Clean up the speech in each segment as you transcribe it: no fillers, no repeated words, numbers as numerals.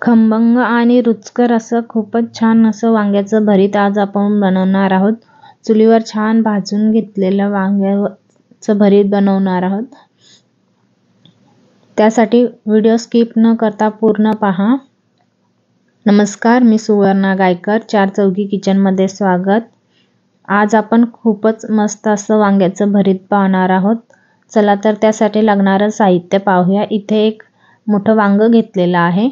खमंग आणि रुचकर असं खूपच छान असं वांग्याचं भरीत आज आपण बनवणार आहोत. चुलीवर छान भाजून घेतलेलं वांग्याचं भरीत बनवणार आहोत. त्यासाठी व्हिडिओ स्किप न करता पूर्ण पहा. नमस्कार, मी सुवर्णा गायकर, चार चौघी किचनमध्ये स्वागत. आज आपण खूपच मस्त असं वांग्याचं भरीत पाहणार आहोत. चला तर त्यासाठी लागणारं साहित्य पाहूया. इथे एक मोठं वांग घेतलेलं आहे,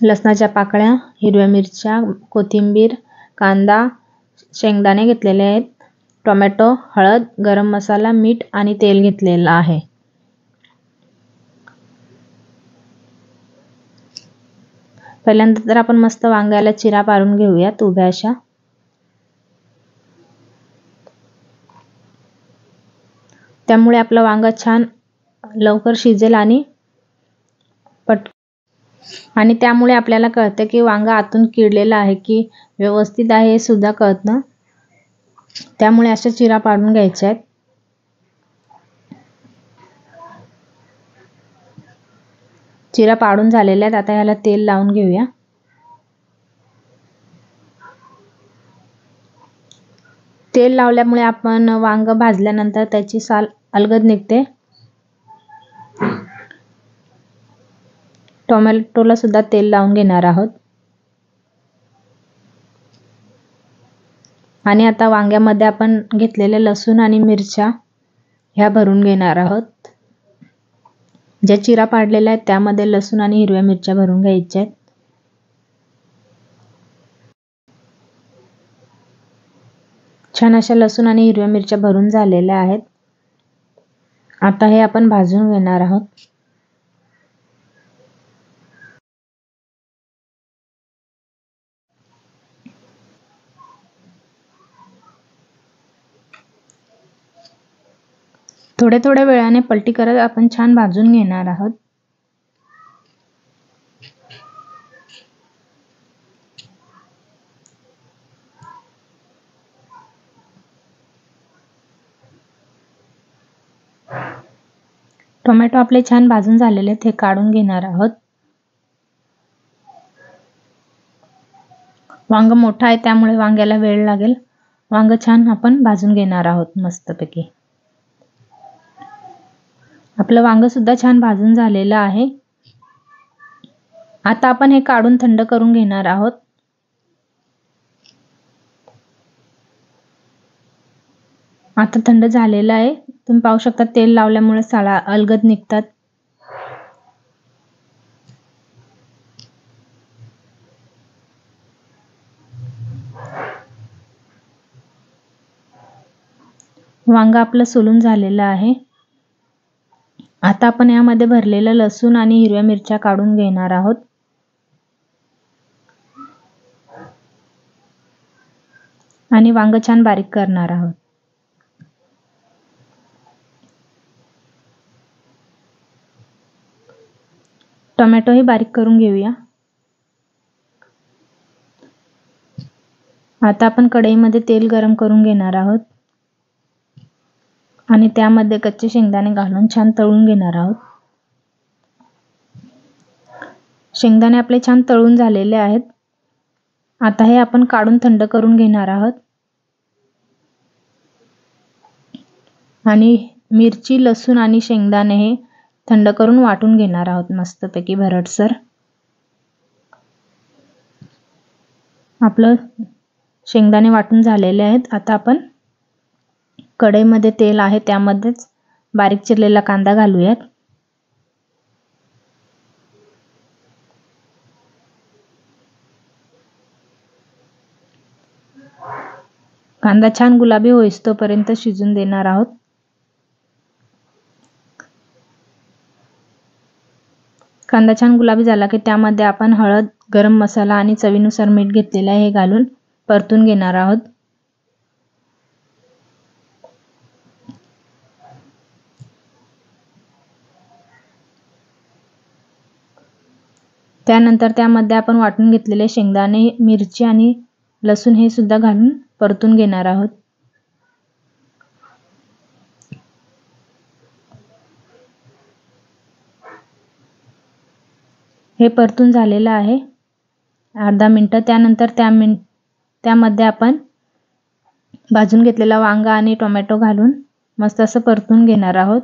लसणाच्या पाकळ्या, हिरव्या मिरच्या, कोथिंबीर, कांदा, शेंगदाणे घेतलेले आहेत, टोमॅटो, हळद, गरम मसाला, मीठ आणि तेल घेतलेलं आहे. पहिल्यांदा तर आपण मस्त वांग्याला चिरा पाडून घेऊयात उभ्या अशा. त्यामुळे आपलं वांग छान लवकर शिजेल आणि त्यामुळे आपल्याला कळते की वांग आतून किडलेलं आहे की व्यवस्थित आहे हे सुद्धा कळतं. त्यामुळे अशा चिरा पाडून घ्यायच्या आहेत. चिरा पाडून झालेल्या आहेत. आता ह्याला तेल लावून घेऊया. तेल लावल्यामुळे आपण वांग भाजल्यानंतर त्याची साल अलगद निघते. टोमॅटोला सुद्धा तेल लावून घेणार आहोत. आणि आता वांग्यामध्ये आपण घेतलेले लसूण आणि मिरच्या ह्या भरून घेणार आहोत. ज्या चिरा पाडलेल्या आहेत त्यामध्ये लसूण आणि हिरव्या मिरच्या भरून घ्यायच्या आहेत. छान अशा लसूण आणि हिरव्या मिरच्या भरून झालेल्या आहेत. आता हे आपण भाजून घेणार आहोत. थोड्या थोड्या वेळाने पलटी करत आपण छान भाजून घेणार आहोत. टोमॅटो आपले छान भाजून झालेले आहेत, हे काढून घेणार आहोत. वांग मोठं आहे त्यामुळे वांग्याला वेळ लागेल. वांग छान आपण भाजून घेणार आहोत मस्तपैकी. आपलं वांग सुद्धा छान भाजून झालेलं आहे. आता आपण हे काढून थंड करून घेणार आहोत. आता थंड झालेलं आहे. तुम्ही पाहू शकता तेल लावल्यामुळे साळा अलगद निघतात. वांग आपलं सोलून झालेलं आहे. आता आपण यामध्ये भरलेलं लसूण आणि हिरव्या मिरच्या काढून घेणार आहोत. आणि वांग छान बारीक करणार आहोत. टोमॅटो ही बारीक करून घेऊया. आता आपण कढईमध्ये तेल गरम करून घेणार आहोत आणि त्यामध्ये कच्चे शेंगदाणे घालून छान तळून घेणार आहोत. शेंगदाणे आपले छान तळून झालेले आहेत. आता हे आपण काढून थंड करून घेणार आहोत. आणि मिरची, लसूण आणि शेंगदाणे हे थंड करून वाटून घेणार आहोत मस्तपैकी भरडसर. आपलं शेंगदाणे वाटून झालेले आहेत. आता आपण कढईमध्ये तेल आहे त्यामध्येच बारीक चिरलेला कांदा घालूयात. कांदा छान गुलाबी होईस्तोपर्यंत शिजून देणार आहोत. कांदा छान गुलाबी झाला की त्यामध्ये आपण हळद, गरम मसाला आणि चवीनुसार मीठ घेतलेलं आहे हे घालून परतून घेणार आहोत. त्यानंतर त्यामध्ये आपण वाटून घेतलेले शेंगदाणे, मिरची आणि लसूण हे सुद्धा घालून परतून घेणार आहोत. हे परतून झालेलं आहे अर्धा मिनिट। त्यानंतर त्यामध्ये आपण भाजून घेतलेला वांगा आणि टोमॅटो घालून मस्त असं परतून घेणार आहोत।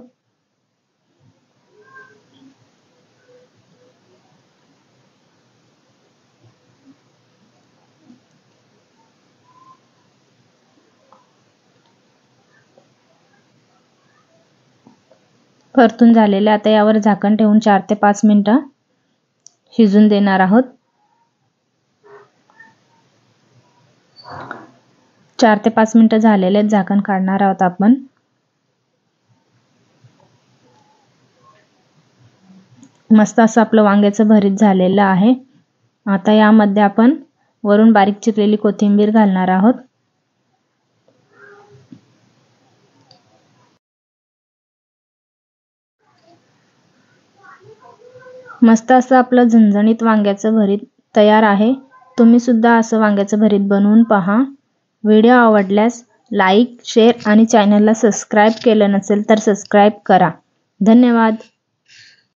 परतून झालेले आता यावर झाकण ठेवून 4 ते 5 मिनिटं शिजून देणार आहोत। 4 ते 5 मिनिटं झालेले आहेत, झाकण काढणार आहोत आपण। मस्त असं आपलं वांग्याचं भरीत झालेलं आहे। आता यामध्ये आपण वरून बारीक चिरलेली कोथिंबीर घालणार आहोत। मस्त असं आपलं झणझणीत वांग्याचं भरीत तयार आहे। तुम्ही सुद्धा असं वांग्याचं भरीत बनवून पहा। व्हिडिओ आवडल्यास लाईक, शेअर आणि चॅनलला सबस्क्राईब केलं नसेल तर सबस्क्राईब करा। धन्यवाद।